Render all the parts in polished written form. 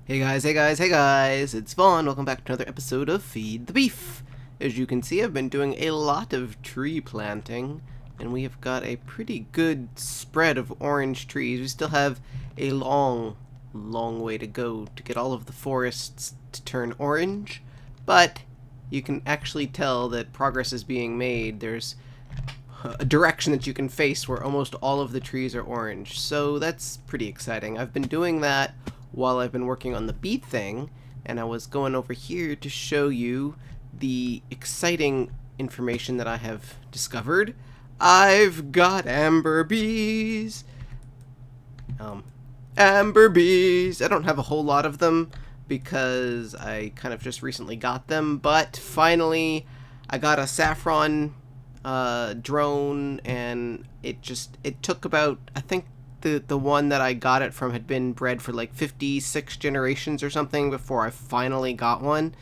Hey guys, hey guys, hey guys, it's Vaughn. Welcome back to another episode of Feed the Beef. As you can see, I've been doing a lot of tree planting, and we have got a pretty good spread of orange trees. We still have a long way to go to get all of the forests to turn orange, but you can actually tell that progress is being made. There's a direction that you can face where almost all of the trees are orange, so that's pretty exciting. I've been doing that while I've been working on the beet thing, and I was going over here to show you the exciting information that I have discovered. I've got amber bees. Amber bees. I don't have a whole lot of them because I kind of just recently got them, but finally I got a saffron drone, and it took about, I think the one that I got it from had been bred for like 56 generations or something before I finally got one.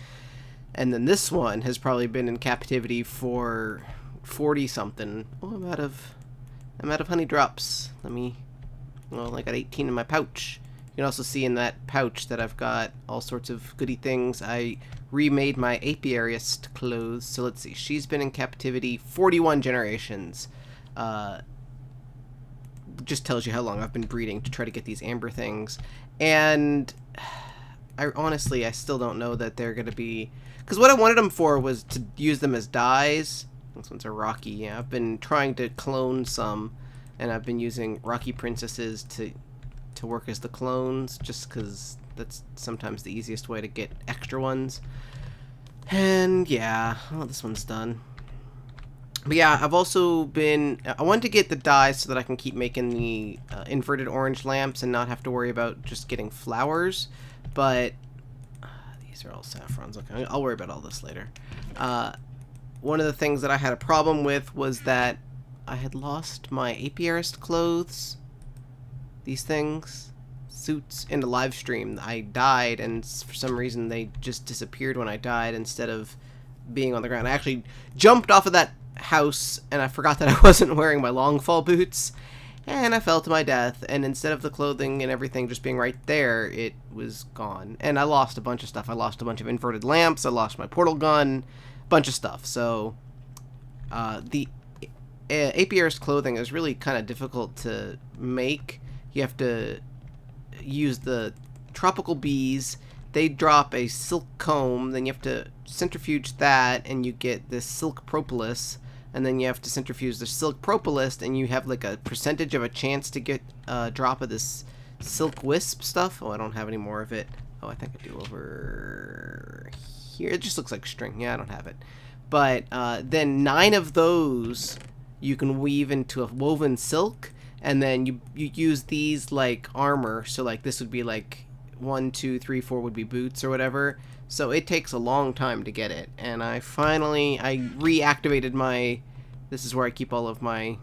And then this one has probably been in captivity for 40 something. Oh, I'm out of honey drops. Well, I got 18 in my pouch. You can also see in that pouch that I've got all sorts of goody things. I remade my Apiaries clothes. So let's see. She's been in captivity 41 generations. Just tells you how long I've been breeding to try to get these amber things. And I still don't know that they're gonna be, because what I wanted them for was to use them as dyes. These ones are rocky. Yeah, I've been trying to clone some, and I've been using rocky princesses to work as the clones, just because that's sometimes the easiest way to get extra ones. And yeah, oh, this one's done. But yeah, I've also been, I wanted to get the dyes so that I can keep making the inverted orange lamps and not have to worry about just getting flowers. But these are all saffrons. Okay, I'll worry about all this later. One of the things that I had a problem with was that I had lost my Apiarist clothes. These things, suits, in the live stream. I died, and for some reason they just disappeared when I died instead of being on the ground. I actually jumped off of that house, and I forgot that I wasn't wearing my long fall boots, and I fell to my death, and instead of the clothing and everything just being right there, it was gone. And I lost a bunch of stuff. I lost a bunch of inverted lamps, I lost my portal gun, bunch of stuff. So the Apiarist clothing is really kind of difficult to make. You have to use the tropical bees. They drop a silk comb, then you have to centrifuge that, and you get this silk propolis, and then you have to centrifuge the silk propolis, and you have like a percentage of a chance to get a drop of this silk wisp stuff. Oh, I don't have any more of it. Oh, I think I do over here. It just looks like string. Yeah, I don't have it. But then 9 of those you can weave into a woven silk, and then you use these like armor. So like this would be like 1, 2, 3, 4 would be boots or whatever. So it takes a long time to get it, and I reactivated my, this is where I keep all of my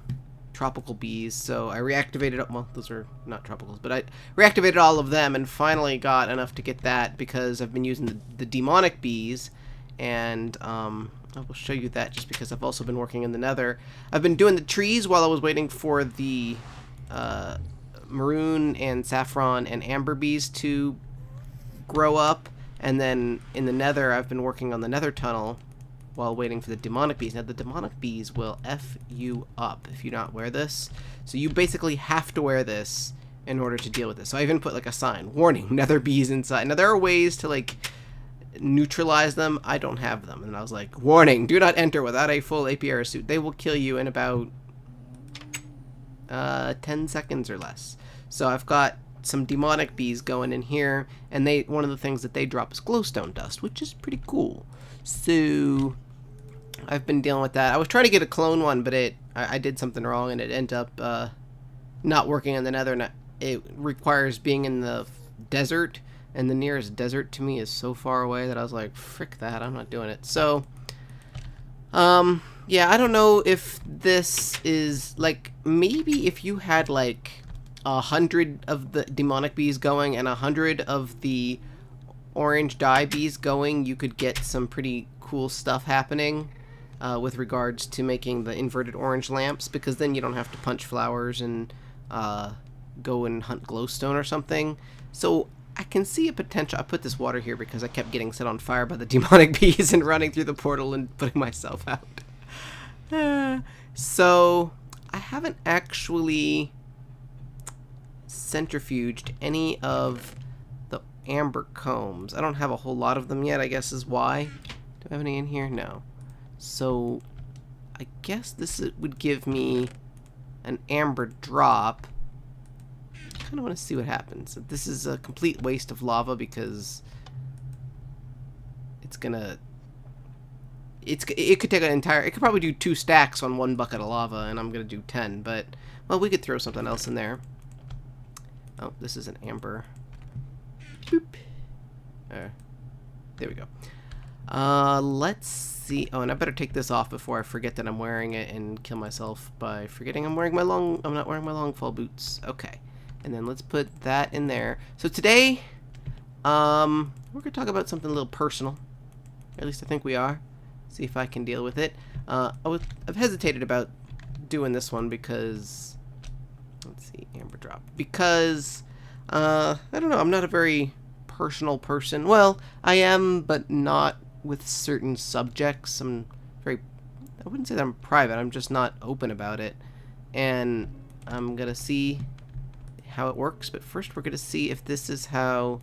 tropical bees, so I reactivated, well, those are not tropicals, but I reactivated all of them and finally got enough to get that because I've been using the demonic bees, and I will show you that just because I've also been working in the nether. I've been doing the trees while I was waiting for the maroon and saffron and amber bees to grow up. And then in the nether, I've been working on the Nether Tunnel while waiting for the demonic bees. Now, the demonic bees will F you up if you not wear this. So you basically have to wear this in order to deal with this. So I even put like a sign, warning, nether bees inside. Now, there are ways to like neutralize them. I don't have them. And I was like, warning, do not enter without a full APR suit. They will kill you in about 10 seconds or less. So I've got some demonic bees going in here, and one of the things that they drop is glowstone dust, which is pretty cool. So I've been dealing with that. I was trying to get a clone one, but I did something wrong, and it ended up not working in the nether. And it requires being in the desert, and the nearest desert to me is so far away that I was like, frick that, I'm not doing it. So yeah, I don't know if this is like, maybe if you had like 100 of the demonic bees going and 100 of the orange dye bees going, you could get some pretty cool stuff happening with regards to making the inverted orange lamps, because then you don't have to punch flowers and go and hunt glowstone or something. So I can see a potential. I put this water here because I kept getting set on fire by the demonic bees and running through the portal and putting myself out. So I haven't actually centrifuged any of the amber combs. I don't have a whole lot of them yet, I guess is why. Do I have any in here? No. So I guess this would give me an amber drop. I kind of want to see what happens. This is a complete waste of lava because it's gonna... It could take an entire... It could probably do 2 stacks on 1 bucket of lava, and I'm gonna do 10, but... Well, we could throw something else in there. Oh, this is an amber. Boop. There we go. Let's see. Oh, and I better take this off before I forget that I'm wearing it and kill myself by forgetting I'm wearing my I'm not wearing my long fall boots. Okay. And then let's put that in there. So today, we're gonna talk about something a little personal. At least I think we are. See if I can deal with it. I've hesitated about doing this one because, let's see, amber drop. Because, I don't know, I'm not a very personal person. Well, I am, but not with certain subjects. I'm very, I wouldn't say that I'm private, I'm just not open about it. And I'm gonna see how it works, but first we're gonna see if this is how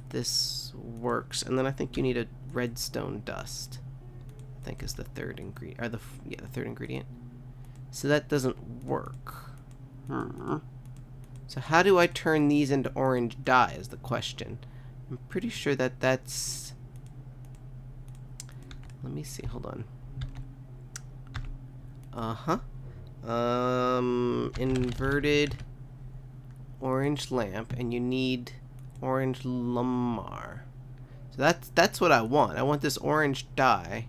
this works. And then I think you need a redstone dust. I think is the third ingredient, or the third ingredient. So that doesn't work. So how do I turn these into orange dye is the question. I'm pretty sure that that's... Let me see, hold on. Inverted orange lamp, and you need orange lumar. So that's what I want. I want this orange dye.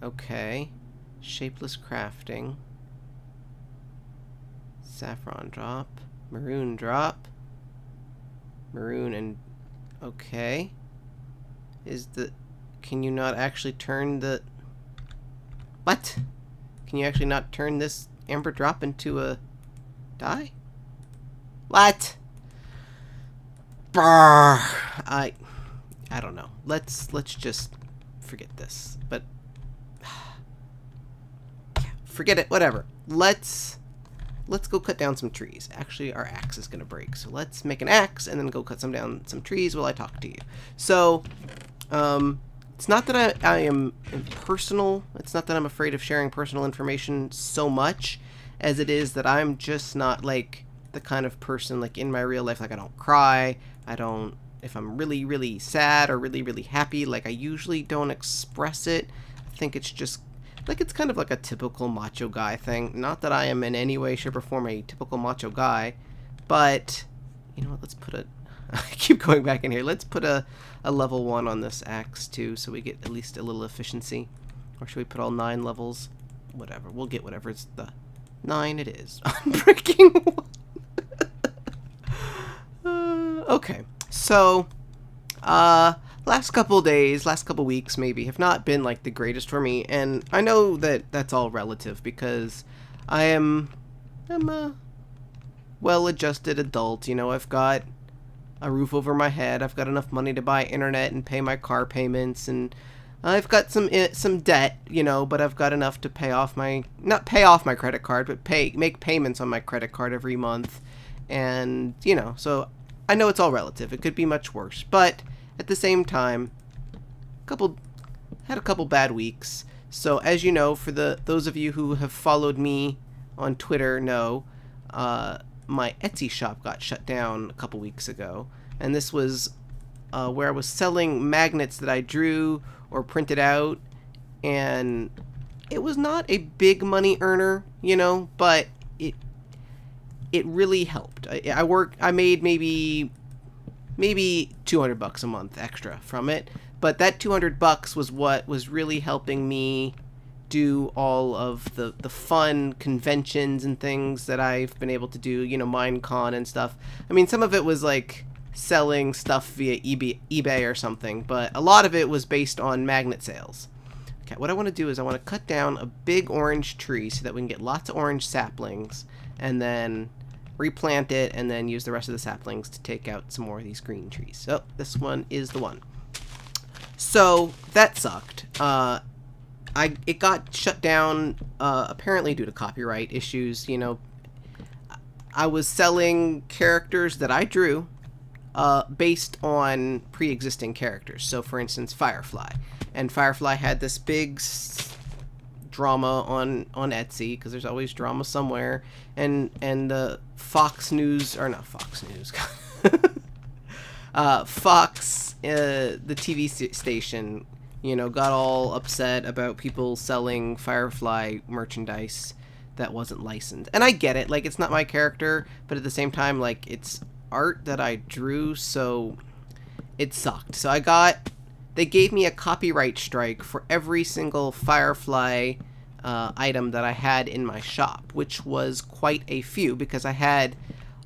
Okay. Shapeless crafting. Saffron drop. Maroon drop. Maroon and... Okay. Is the... Can you not actually turn the... What? Can you actually not turn this amber drop into a dye? What? Brr. I don't know. Let's just forget this. But forget it. Whatever. Let's go cut down some trees. Actually, our axe is gonna break, so let's make an axe and then go cut down some trees while I talk to you. So, it's not that I am impersonal. It's not that I'm afraid of sharing personal information so much as it is that I'm just not like the kind of person, like in my real life, like I don't cry. I don't, if I'm really, really sad or really, really happy, like I usually don't express it. I think it's just, like it's kind of like a typical macho guy thing. Not that I am in any way, shape, or form a typical macho guy, but, you know what, let's put a, I keep going back in here, let's put a level 1 on this axe too, so we get at least a little efficiency. Or should we put all 9 levels? Whatever, we'll get whatever, it's the 9 it is. Unbreaking 1. Okay, so, last couple days, last couple weeks maybe, have not been like the greatest for me, and I know that that's all relative because I'm a well-adjusted adult, you know, I've got a roof over my head, I've got enough money to buy internet and pay my car payments, and I've got some debt, you know, but I've got enough to pay off my, not pay off my credit card, but make payments on my credit card every month, and, you know, so I know it's all relative, it could be much worse, but at the same time, had a couple bad weeks. So as you know, for those of you who have followed me on Twitter know, my Etsy shop got shut down a couple weeks ago, and this was where I was selling magnets that I drew or printed out, and it was not a big money earner, you know, but it really helped. I made maybe $200 a month extra from it, but that $200 was what was really helping me do all of the fun conventions and things that I've been able to do, you know, Minecon and stuff. I mean, some of it was like selling stuff via eBay or something, but a lot of it was based on magnet sales. Okay, what I want to do is I want to cut down a big orange tree so that we can get lots of orange saplings, and then replant it, and then use the rest of the saplings to take out some more of these green trees. So this one is the one. So that sucked. It got shut down apparently due to copyright issues. You know, I was selling characters that I drew based on pre-existing characters. So for instance, Firefly. And Firefly had this big drama on Etsy, because there's always drama somewhere. And the Fox News, or not Fox News, Fox, the TV station, you know, got all upset about people selling Firefly merchandise that wasn't licensed. And I get it, like, it's not my character, but at the same time, like, it's art that I drew, so it sucked. So they gave me a copyright strike for every single Firefly item that I had in my shop, which was quite a few, because I had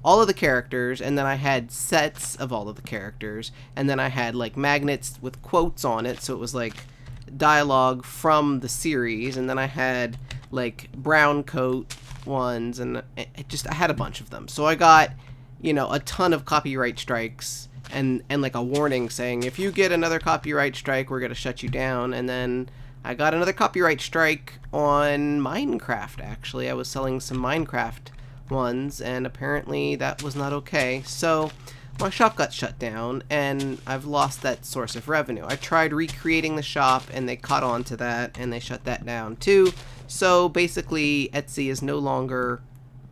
all of the characters, and then I had sets of all of the characters, and then I had like magnets with quotes on it, so it was like dialogue from the series, and then I had like brown coat ones, and I had a bunch of them. So I got, you know, a ton of copyright strikes, and like a warning saying, if you get another copyright strike, we're gonna shut you down. And then I got another copyright strike on Minecraft. Actually, I was selling some Minecraft ones, and apparently that was not okay. So my shop got shut down, and I've lost that source of revenue. I tried recreating the shop, and they caught on to that, and they shut that down too. So basically, Etsy is no longer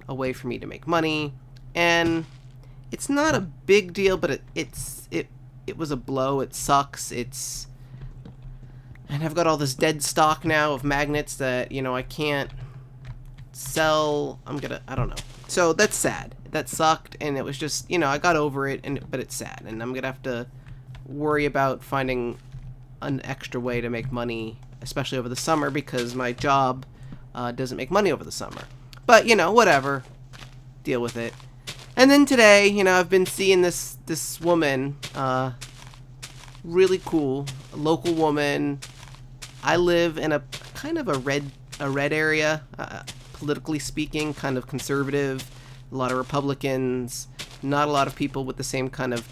a way for me to make money, and it's not a big deal, but it was a blow. It sucks. And I've got all this dead stock now of magnets that, you know, I can't sell. I don't know. So that's sad. That sucked, and it was just, you know, I got over it, but it's sad, and I'm gonna have to worry about finding an extra way to make money, especially over the summer, because my job doesn't make money over the summer. But, you know, whatever. Deal with it. And then today, you know, I've been seeing this woman, really cool, a local woman. I live in a kind of a red area, politically speaking, kind of conservative. A lot of Republicans, not a lot of people with the same kind of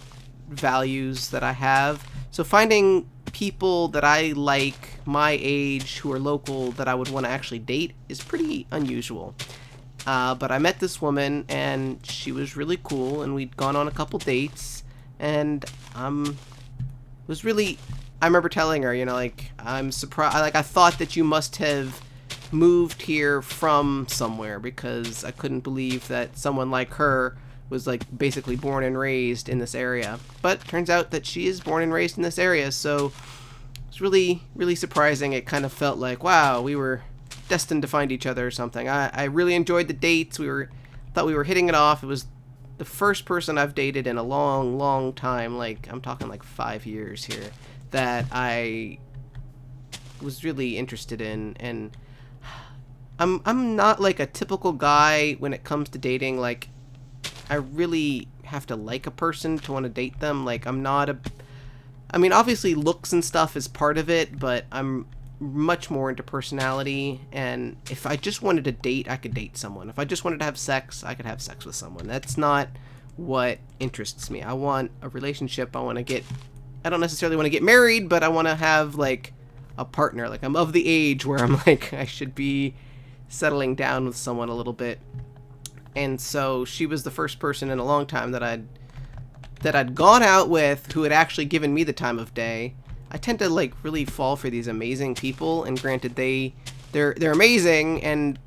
values that I have. So finding people that I like, my age, who are local, that I would want to actually date is pretty unusual. But I met this woman, and she was really cool, and we'd gone on a couple dates, and I remember telling her, you know, like, I'm surprised, like, I thought that you must have moved here from somewhere, because I couldn't believe that someone like her was, like, basically born and raised in this area. But turns out that she is born and raised in this area, so it's really, really surprising. It kind of felt like, wow, we were destined to find each other or something. I really enjoyed the dates. Thought we were hitting it off. It was the first person I've dated in a long, long time, like, I'm talking like 5 years here, that I was really interested in. And I'm not like a typical guy when it comes to dating. Like, I really have to like a person to want to date them. Like, I mean, obviously looks and stuff is part of it, but I'm much more into personality. And if I just wanted to date, I could date someone. If I just wanted to have sex, I could have sex with someone. That's not what interests me. I want a relationship. I don't necessarily want to get married, but I want to have like a partner. Like, I'm of the age where I'm like, I should be settling down with someone a little bit. And so she was the first person in a long time that I'd gone out with who had actually given me the time of day. I tend to like really fall for these amazing people, and granted they're amazing, and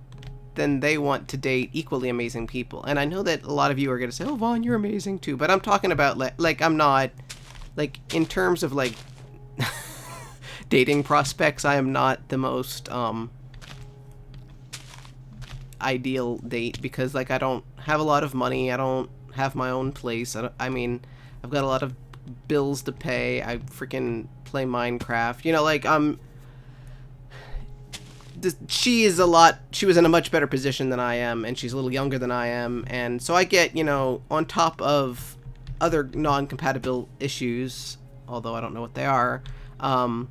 then they want to date equally amazing people. And I know that a lot of you are going to say, "Oh, Vaughn, you're amazing too." But I'm talking about like I'm not, like, in terms of like dating prospects, I am not the most ideal date, because like I don't have a lot of money. I don't have my own place. I mean, I've got a lot of bills to pay. I freaking play Minecraft. You know, like she was in a much better position than I am, and she's a little younger than I am, and so I get, you know, on top of other non-compatible issues, although I don't know what they are, I'm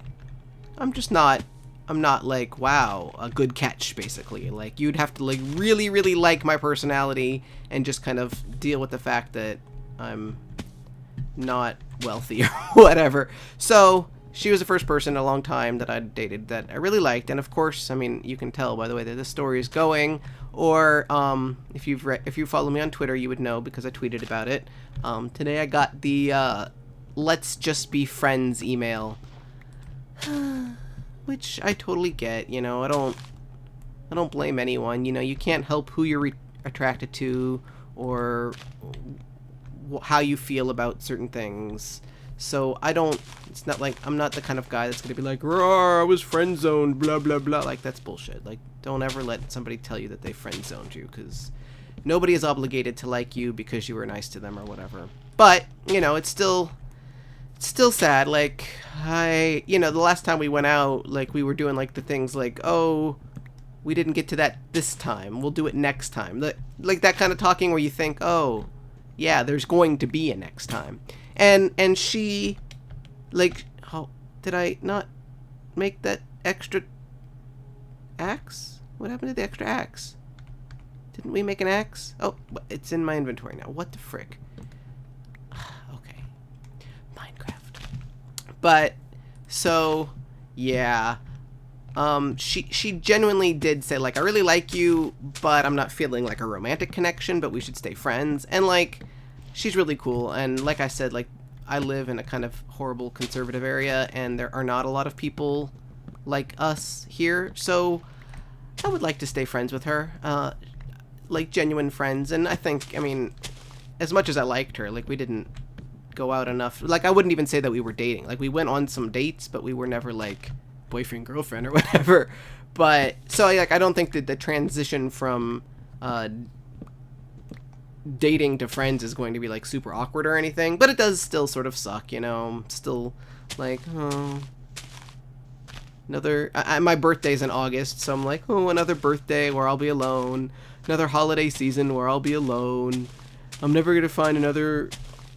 just not I'm not like, wow, a good catch, basically. Like, you'd have to like really, really like my personality and just kind of deal with the fact that I'm not wealthy or whatever. So she was the first person in a long time that I'd dated that I really liked. And of course, I mean, you can tell by the way that this story is going, or if you follow me on Twitter, you would know because I tweeted about it. Today I got the let's just be friends email. Which I totally get, you know. I don't blame anyone. You know, you can't help who you're attracted to or how you feel about certain things. So it's not like I'm not the kind of guy that's gonna be like, "Roar, I was friend zoned, blah blah blah." Like, that's bullshit. Like, don't ever let somebody tell you that they friend zoned you, because nobody is obligated to like you because you were nice to them or whatever. But you know, it's still sad. Like, you know, the last time we went out, like, we were doing like the things like, oh, we didn't get to that this time, we'll do it next time. Like that kind of talking where you think, oh yeah, there's going to be a next time. And she, like, oh, did I not make that extra axe? What happened to the extra axe? Didn't we make an axe? Oh, it's in my inventory now. What the frick? Okay. Minecraft. But, so, yeah. She genuinely did say, like, I really like you, but I'm not feeling, like, a romantic connection, but we should stay friends. And, like, she's really cool. And, like I said, like, I live in a kind of horrible conservative area, and there are not a lot of people like us here. So, I would like to stay friends with her. Like, genuine friends. And I think, I mean, as much as I liked her, like, we didn't go out enough. Like, I wouldn't even say that we were dating. Like, we went on some dates, but we were never, like, boyfriend, girlfriend, or whatever. But, so, like, I don't think that the transition from dating to friends is going to be, like, super awkward or anything. But it does still sort of suck, you know? Still, like, oh, another, my birthday's in August, so I'm like, oh, another birthday where I'll be alone. Another holiday season where I'll be alone. I'm never gonna find another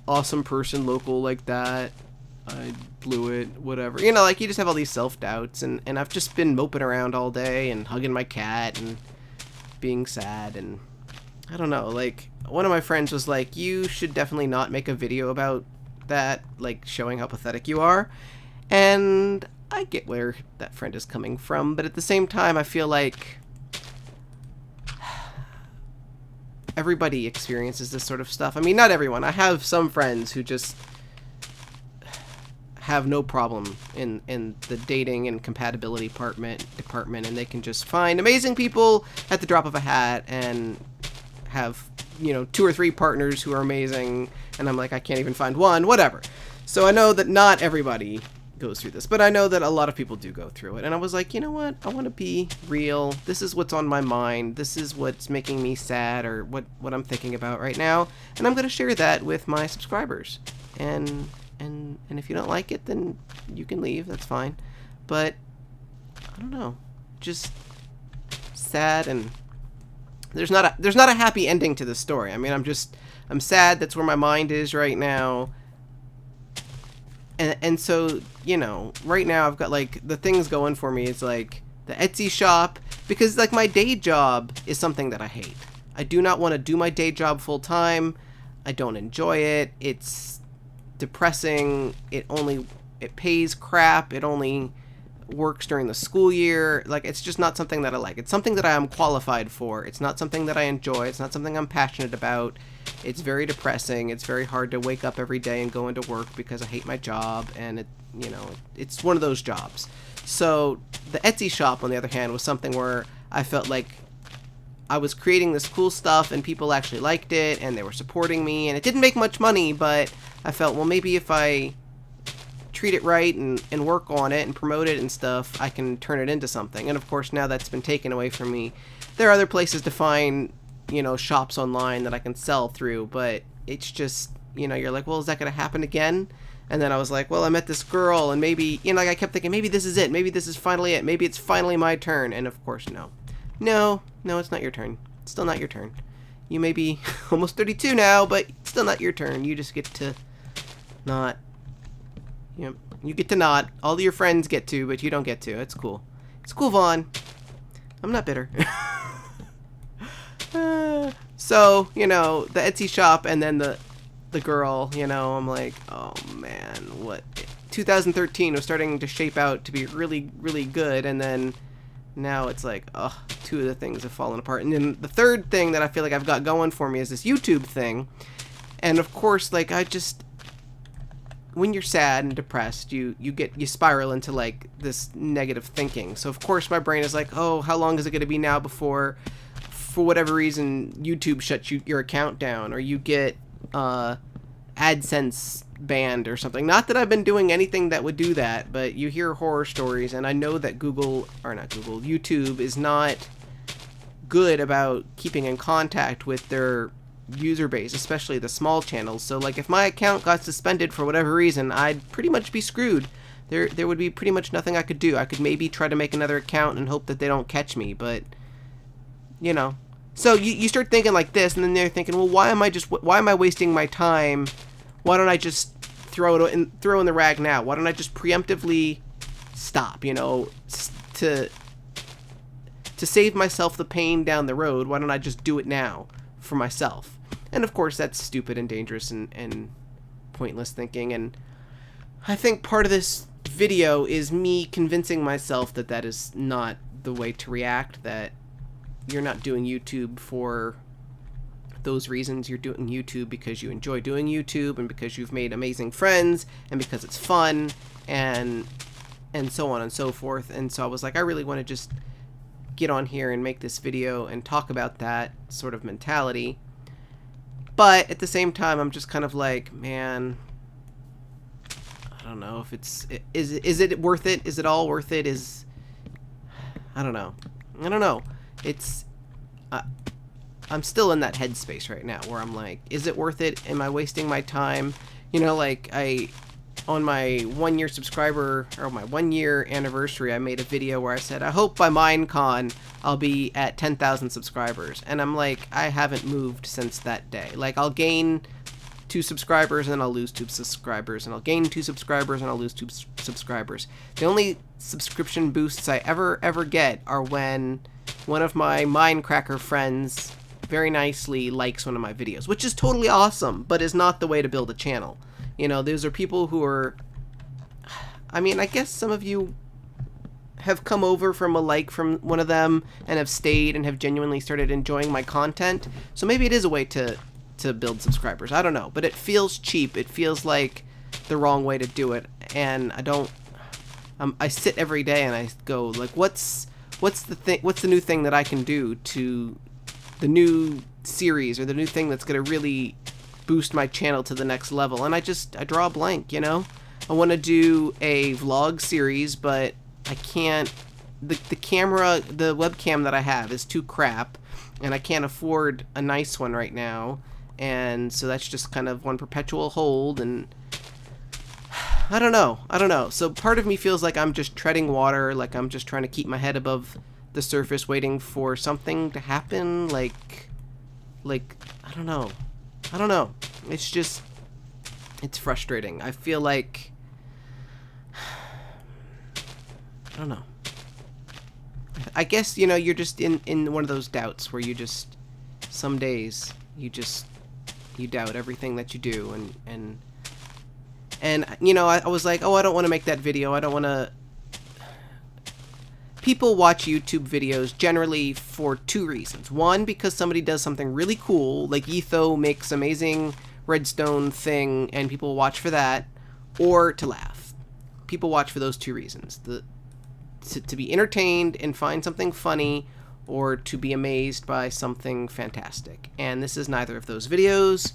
awesome person local like that. I blew it, whatever. You know, like, you just have all these self-doubts, and I've just been moping around all day and hugging my cat and being sad, and I don't know, like, one of my friends was like, you should definitely not make a video about that, like, showing how pathetic you are. And I get where that friend is coming from, but at the same time, I feel like everybody experiences this sort of stuff. I mean, not everyone. I have some friends who just have no problem in the dating and compatibility department, and they can just find amazing people at the drop of a hat and have, you know, 2 or 3 partners who are amazing, and I'm like, I can't even find one, whatever. So I know that not everybody goes through this, but I know that a lot of people do go through it. And I was like, you know what, I want to be real. This is what's on my mind. This is what's making me sad, or what I'm thinking about right now, and I'm going to share that with my subscribers. And if you don't like it, then you can leave, that's fine. But I don't know, just sad, and there's not a happy ending to this story. I mean, I'm sad. That's where my mind is right now. And so, you know, right now I've got, like, the things going for me is, like, the Etsy shop, because, like, my day job is something that I hate. I do not want to do my day job full time. I don't enjoy it. It's depressing. It pays crap. It only works during the school year. Like, it's just not something that I like. It's something that I am qualified for. It's not something that I enjoy. It's not something I'm passionate about. It's very depressing. It's very hard to wake up every day and go into work because I hate my job, and it, you know, it's one of those jobs. So the Etsy shop, on the other hand, was something where I felt like I was creating this cool stuff and people actually liked it and they were supporting me, and it didn't make much money, but I felt, well, maybe if I treat it right and work on it and promote it and stuff, I can turn it into something. And of course, now that's been taken away from me. There are other places to find, you know, shops online that I can sell through, but it's just, you know, you're like, well, is that going to happen again? And then I was like, well, I met this girl, and maybe, you know, like, I kept thinking, maybe this is it. Maybe this is finally it. Maybe it's finally my turn. And of course, no. No, it's not your turn. It's still not your turn. You may be almost 32 now, but it's still not your turn. You just get to not, you know, you get to not. All of your friends get to, but you don't get to. It's cool. It's cool, Vaughn. I'm not bitter. So, you know, the Etsy shop and then the girl, you know, I'm like, oh man, what? 2013 was starting to shape out to be really, really good, and then now it's like, oh, two of the things have fallen apart. And then the third thing that I feel like I've got going for me is this YouTube thing. And of course, like, when you're sad and depressed, you spiral into like this negative thinking. So of course my brain is like, oh, how long is it going to be now before, for whatever reason, YouTube shuts your account down, or you get AdSense banned or something. Not that I've been doing anything that would do that, but you hear horror stories, and I know that YouTube is not good about keeping in contact with their user base, especially the small channels. So like if my account got suspended for whatever reason, I'd pretty much be screwed. There would be pretty much nothing I could do. I could maybe try to make another account and hope that they don't catch me, but you know. So you start thinking like this, and then they're thinking, well, why am I wasting my time? Why don't I just throw in the rag now? Why don't I just preemptively stop, you know, to save myself the pain down the road? Why don't I just do it now for myself? And of course that's stupid and dangerous and pointless thinking, and I think part of this video is me convincing myself that that is not the way to react, that you're not doing YouTube for those reasons. You're doing YouTube because you enjoy doing YouTube, and because you've made amazing friends, and because it's fun, and so on and so forth. And so I was like, I really want to just get on here and make this video and talk about that sort of mentality. But at the same time, I'm just kind of like, man, I don't know if is it worth it? Is it all worth it? I don't know. It's I'm still in that headspace right now where I'm like, is it worth it? Am I wasting my time? You know, like on my 1 year subscriber, or my 1 year anniversary, I made a video where I said, I hope by Minecon I'll be at 10,000 subscribers. And I'm like, I haven't moved since that day. Like, I'll gain 2 subscribers and then I'll lose 2 subscribers, and I'll gain 2 subscribers and I'll lose 2 subscribers. The only subscription boosts I ever get are when one of my Minecracker friends very nicely likes one of my videos, which is totally awesome, but is not the way to build a channel. You know, those are people who are, I mean, I guess some of you have come over from a like from one of them and have stayed and have genuinely started enjoying my content. So maybe it is a way to build subscribers. I don't know, but it feels cheap. It feels like the wrong way to do it. And I sit every day and I go like, what's the new thing that I can do to the new series, or the new thing that's going to really boost my channel to the next level? And I draw a blank, you know? I want to do a vlog series, but I can't, the webcam that I have is too crap, and I can't afford a nice one right now, and so that's just kind of one perpetual hold, and I don't know. So part of me feels like I'm just treading water, like I'm just trying to keep my head above the surface, waiting for something to happen, like I don't know. It's frustrating. I feel like, I don't know. I guess, you know, you're just in one of those doubts where you just, some days, you doubt everything that you do, and you know, I was like, oh, I don't want to make that video. I don't want to. People watch YouTube videos generally for 2 reasons. One, because somebody does something really cool, like Etho makes amazing redstone thing, and people watch for that, or to laugh. People watch for those 2 reasons. To be entertained and find something funny, or to be amazed by something fantastic. And this is neither of those videos.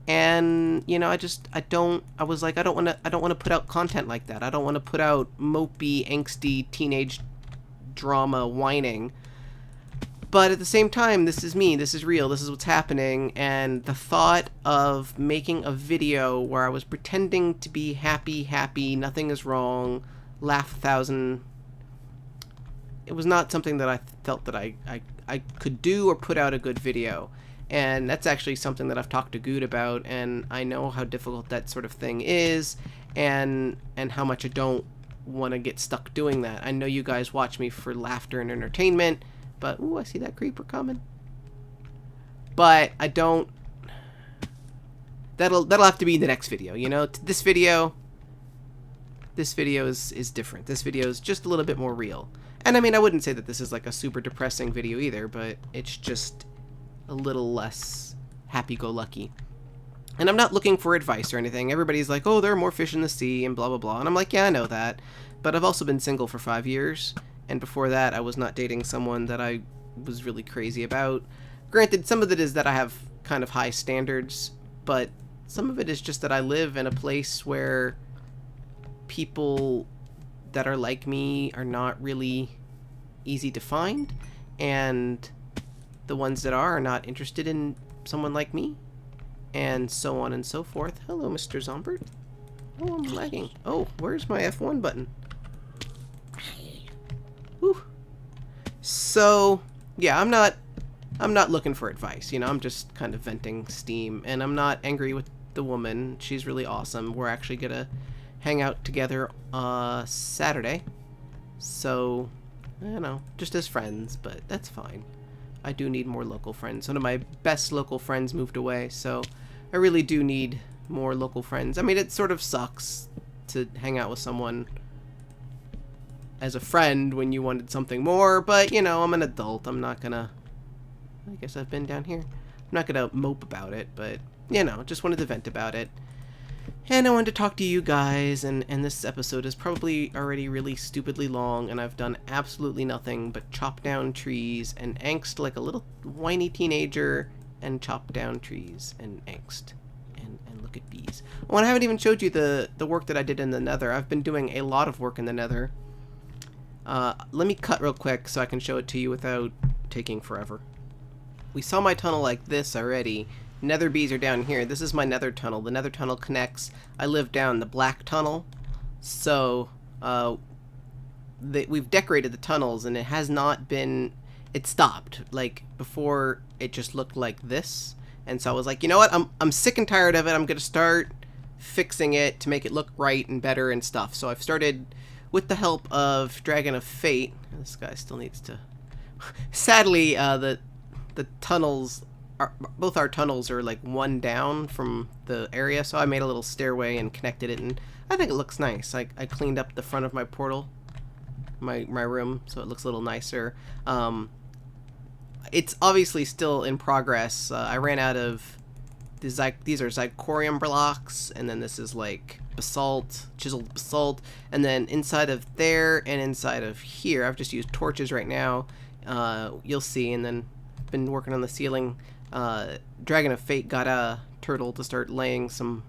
And you know, I was like, I don't want to put out content like that. I don't want to put out mopey, angsty teenage drama whining. But at the same time, this is me, this is real, this is what's happening, and the thought of making a video where I was pretending to be happy, nothing is wrong, laugh 1,000, it was not something that I felt that I could do or put out a good video. And that's actually something that I've talked to Good about, and I know how difficult that sort of thing is, and how much I don't want to get stuck doing that. I know you guys watch me for laughter and entertainment, but ooh, I see that creeper coming. But I don't. That'll have to be in the next video. You know, this video is different. This video is just a little bit more real. And I mean, I wouldn't say that this is like a super depressing video either, but it's just a little less happy-go-lucky. And I'm not looking for advice or anything. Everybody's like, oh, there are more fish in the sea and blah, blah, blah. And I'm like, yeah, I know that. But I've also been single for 5 years. And before that, I was not dating someone that I was really crazy about. Granted, some of it is that I have kind of high standards, but some of it is just that I live in a place where people that are like me are not really easy to find, and the ones that are not interested in someone like me, and so on and so forth. Hello, Mr. Zombert. Oh, I'm lagging. Oh, where's my F1 button? Whew. So, yeah, I'm not looking for advice, you know, I'm just kind of venting steam, and I'm not angry with the woman. She's really awesome. We're actually gonna hang out together Saturday, so I don't know, just as friends, but that's fine. I do need more local friends. One of my best local friends moved away, so I really do need more local friends. I mean, it sort of sucks to hang out with someone as a friend when you wanted something more, but you know, I'm an adult. I'm not gonna, I guess I've been down here. I'm not gonna mope about it, but you know, just wanted to vent about it. And I wanted to talk to you guys, and this episode is probably already really stupidly long, and I've done absolutely nothing but chop down trees and angst like a little whiny teenager, and chop down trees and angst. And look at bees. Oh, and I haven't even showed you the work that I did in the Nether. I've been doing a lot of work in the Nether. Let me cut real quick so I can show it to you without taking forever. We saw my tunnel like this already. Nether bees are down here. This is my Nether Tunnel. The Nether Tunnel connects. I live down the Black Tunnel. So, we've decorated the tunnels, and it has not been... It stopped. Like, before, it just looked like this. And so I was like, you know what? I'm sick and tired of it. I'm going to start fixing it to make it look right and better and stuff. So I've started, with the help of Dragon of Fate... This guy still needs to... Sadly, the tunnels... both our tunnels are like one down from the area, so I made a little stairway and connected it, and I think it looks nice. I cleaned up the front of my portal, my room, so it looks a little nicer. It's obviously still in progress. I ran out of these are zirconium blocks, and then this is like basalt, chiseled basalt, and then inside of there and inside of here, I've just used torches right now. You'll see, and then been working on the ceiling. Dragon of Fate got a turtle to start laying some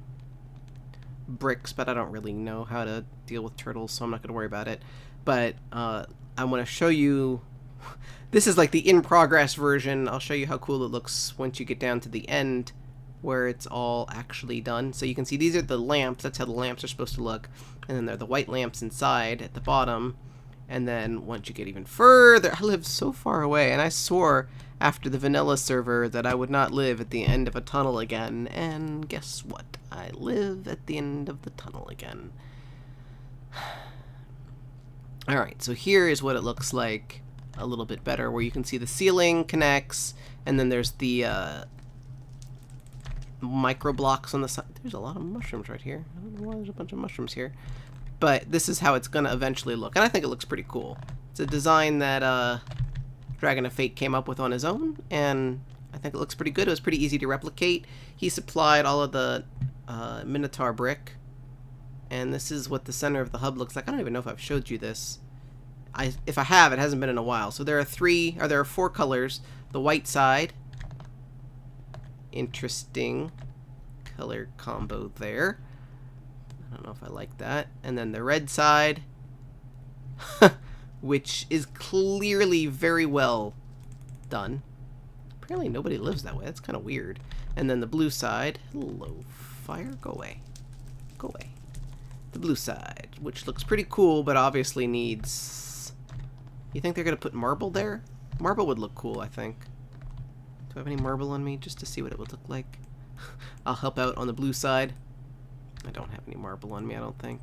bricks, but I don't really know how to deal with turtles, so I'm not going to worry about it. But I want to show you... This is like the in-progress version. I'll show you how cool it looks once you get down to the end, where it's all actually done. So you can see these are the lamps. That's how the lamps are supposed to look. And then there are the white lamps inside at the bottom. And then once you get even further... I live so far away, and I swore after the vanilla server that I would not live at the end of a tunnel again, and guess what? I live at the end of the tunnel again. Alright, so here is what it looks like a little bit better, where you can see the ceiling connects, and then there's the micro blocks on the side. There's a lot of mushrooms right here. I don't know why there's a bunch of mushrooms here. But this is how it's going to eventually look, and I think it looks pretty cool. It's a design that Dragon of Fate came up with on his own, and I think it looks pretty good. It was pretty easy to replicate. He supplied all of the Minotaur brick, and this is what the center of the hub looks like. I don't even know if I've showed you this. If I have, it hasn't been in a while. So there are 4 colors. The white side, interesting color combo there. I don't know if I like that. And then the red side, which is clearly very well done. Apparently nobody lives that way. That's kind of weird. And then the blue side. Hello, fire. Go away. Go away. The blue side, which looks pretty cool, but obviously needs... You think they're going to put marble there? Marble would look cool, I think. Do I have any marble on me just to see what it would look like? I'll help out on the blue side. I don't have any marble on me, I don't think.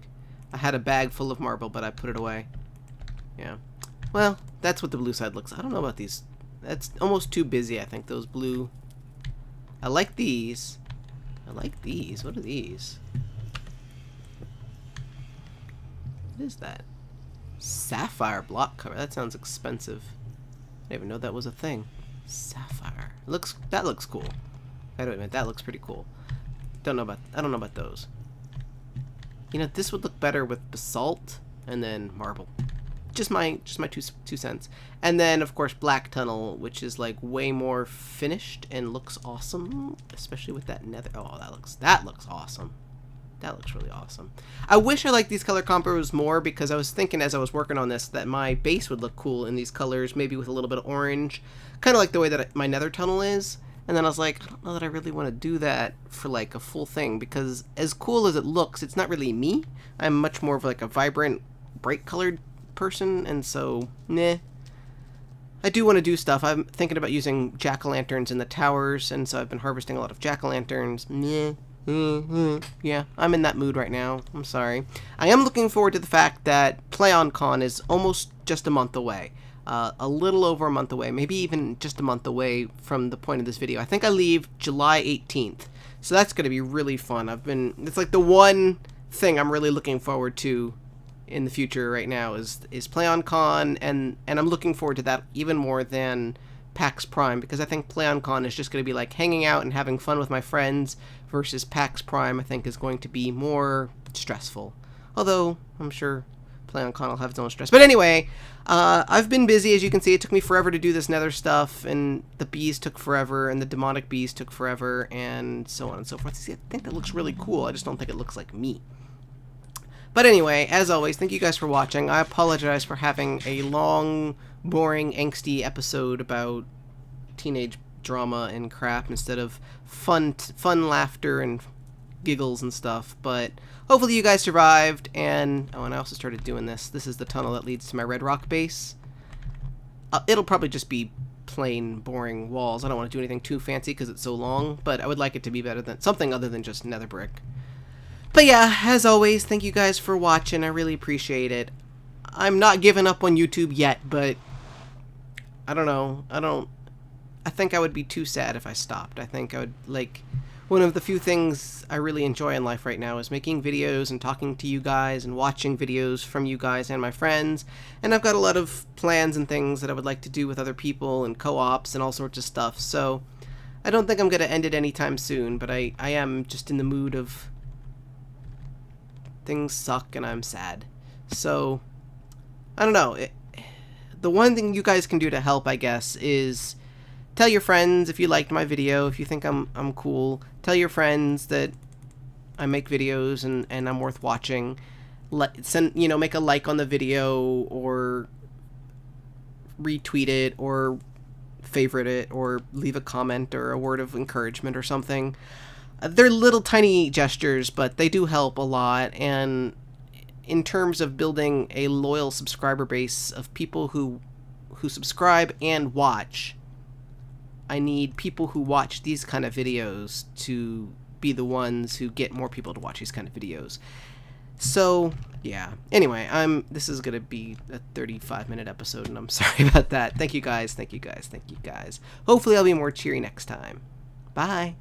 I had a bag full of marble, but I put it away. Yeah. Well, that's what the blue side looks like. I don't know about these. That's almost too busy, I think, those blue. I like these. I like these. What are these? What is that? Sapphire block cover. That sounds expensive. I didn't even know that was a thing. Sapphire. That looks cool. Wait a minute, that looks pretty cool. I don't know about those. You know, this would look better with basalt and then marble. Just my two cents. And then of course Black Tunnel, which is like way more finished and looks awesome, especially with that nether. Oh, that looks awesome. That looks really awesome. I wish I liked these color combos more, because I was thinking as I was working on this that my base would look cool in these colors, maybe with a little bit of orange, kind of like the way that my nether tunnel is. And then I was like, I don't know that I really want to do that for like a full thing, because as cool as it looks, it's not really me. I'm much more of like a vibrant, bright colored person, and so, nah. I do want to do stuff. I'm thinking about using jack-o'-lanterns in the towers, and so I've been harvesting a lot of jack-o'-lanterns. Yeah, I'm in that mood right now. I'm sorry. I am looking forward to the fact that PlayOnCon is almost just a month away. A little over a month away, maybe even just a month away from the point of this video. I think I leave July 18th, so that's going to be really fun. It's like the one thing I'm really looking forward to in the future right now is PlayOnCon, and I'm looking forward to that even more than PAX Prime, because I think PlayOnCon is just going to be like hanging out and having fun with my friends, versus PAX Prime I think is going to be more stressful. Although I'm sure PlayOnCon will have its own stress. But anyway, I've been busy, as you can see. It took me forever to do this nether stuff, and the bees took forever, and the demonic bees took forever, and so on and so forth. See, I think that looks really cool. I just don't think it looks like me. But anyway, as always, thank you guys for watching. I apologize for having a long, boring, angsty episode about teenage drama and crap instead of fun laughter and giggles and stuff. But hopefully you guys survived, and I also started doing this. This is the tunnel that leads to my red rock base. It'll probably just be plain, boring walls. I don't want to do anything too fancy because it's so long, but I would like it to be better than something other than just nether brick. But yeah, as always, thank you guys for watching. I really appreciate it. I'm not giving up on YouTube yet, but I don't know. I think I would be too sad if I stopped. I think I would, like, one of the few things I really enjoy in life right now is making videos and talking to you guys and watching videos from you guys and my friends. And I've got a lot of plans and things that I would like to do with other people and co-ops and all sorts of stuff. So I don't think I'm going to end it anytime soon, but I am just in the mood of things suck and I'm sad. So I don't know. The one thing you guys can do to help, I guess, is tell your friends if you liked my video, if you think I'm cool. Tell your friends that I make videos and I'm worth watching. Make a like on the video, or retweet it, or favorite it, or leave a comment or a word of encouragement or something. They're little tiny gestures, but they do help a lot. And in terms of building a loyal subscriber base of people who subscribe and watch, I need people who watch these kind of videos to be the ones who get more people to watch these kind of videos. So, yeah. Anyway, this is going to be a 35-minute episode, and I'm sorry about that. Thank you guys. Thank you guys. Thank you guys. Hopefully I'll be more cheery next time. Bye.